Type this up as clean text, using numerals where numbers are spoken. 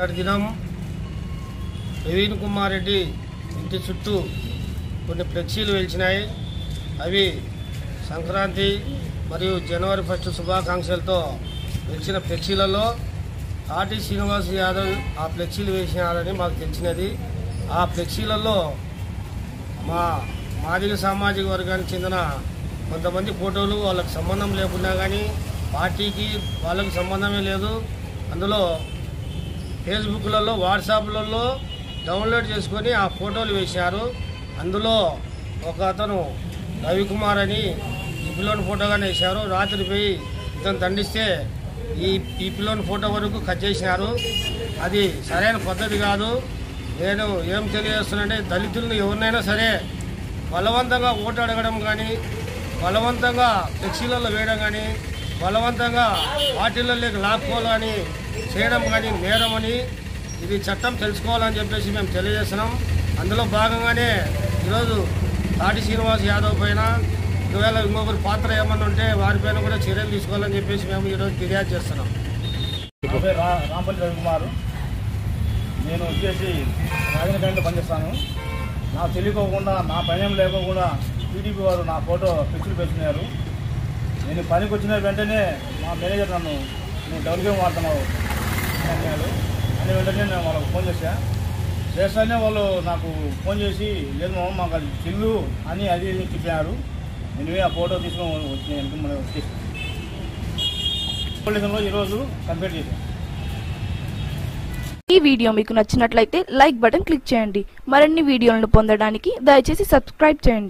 దినం ప్రవీణ్ కుమార్ రెడ్డి ఇంటి చుట్టూ కొన్ని ఫ్లెక్సీలు వెలిచినాయి. అవి సంక్రాంతి మరియు జనవరి 1 శుభాకాంక్షలతో వెలిచిన ఫ్లెక్సీలలో ఆర్టీ శ్రీనివాస్ యాదవ్ ఆ ఫ్లెక్సీలు వేసినారని మాకు తెలిసినది. ఆ ఫ్లెక్సీలలో మా మాదిగ సామాజిక వర్గానికి చెందిన కొంతమంది ఫోటోలు వాళ్ళకి సంబంధం లేకుండా కానీ పార్టీకి వాళ్ళకి సంబంధమే లేదు. అందులో ఫేస్బుక్లలో వాట్సాప్లలో డౌన్లోడ్ చేసుకొని ఆ ఫోటోలు వేశారు. అందులో ఒక అతను రవికుమార్ అని ఈ పిల్లోని ఫోటోగానే వేశారు. రాత్రి పోయి ఇతను దండిస్తే ఈ పిల్లోని ఫోటో వరకు కట్ చేసినారు. అది సరైన పద్ధతి కాదు. నేను ఏం తెలియజేస్తున్నానంటే దళితులను ఎవరినైనా సరే బలవంతంగా ఓటు అడగడం కానీ బలవంతంగా ఫ్లెక్సీలలో వేయడం కానీ బలవంతంగా పార్టీలలోకి లాక్కోవాలని చేయడం కానీ నేరమని ఇది చట్టం తెలుసుకోవాలని చెప్పేసి మేము తెలియజేస్తున్నాం. అందులో భాగంగానే ఈరోజు ఆర్టీ శ్రీనివాస్ యాదవ్ పైన ఒకవేళ ఇంకొకరి పాత్ర ఏమన్నా ఉంటే వారిపైన కూడా చర్యలు తీసుకోవాలని చెప్పేసి మేము ఈరోజు ఫిర్యాదు చేస్తున్నాం. రాంపల్లి రవికుమార్, నేను వచ్చేసి రాజన బ్యాంక్లో పనిచేస్తాను. నాకు తెలియకోకుండా నా పైన లేకోకుండా టీడీపీ వారు నా ఫోటో పిక్చర్ పెట్టుకున్నారు. నేను పనికి వచ్చిన వెంటనే మా మేనేజర్ నన్ను నువ్వు డబుల్ గేమ్ వాడుతున్నావు అన్నాడు. అని వెంటనే నేను వాళ్ళకి ఫోన్ చేస్తానే వాళ్ళు నాకు ఫోన్ చేసి లేదు మామ మాకు అది చిల్లు అని అది చెప్పారు. నేను ఆ ఫోటో తీసుకొని వచ్చి పోలీసులో ఈరోజు కంప్లీట్ చేశాను. ఈ వీడియో మీకు నచ్చినట్లయితే లైక్ బటన్ క్లిక్ చేయండి. మరిన్ని వీడియోలను పొందడానికి దయచేసి సబ్స్క్రైబ్ చేయండి.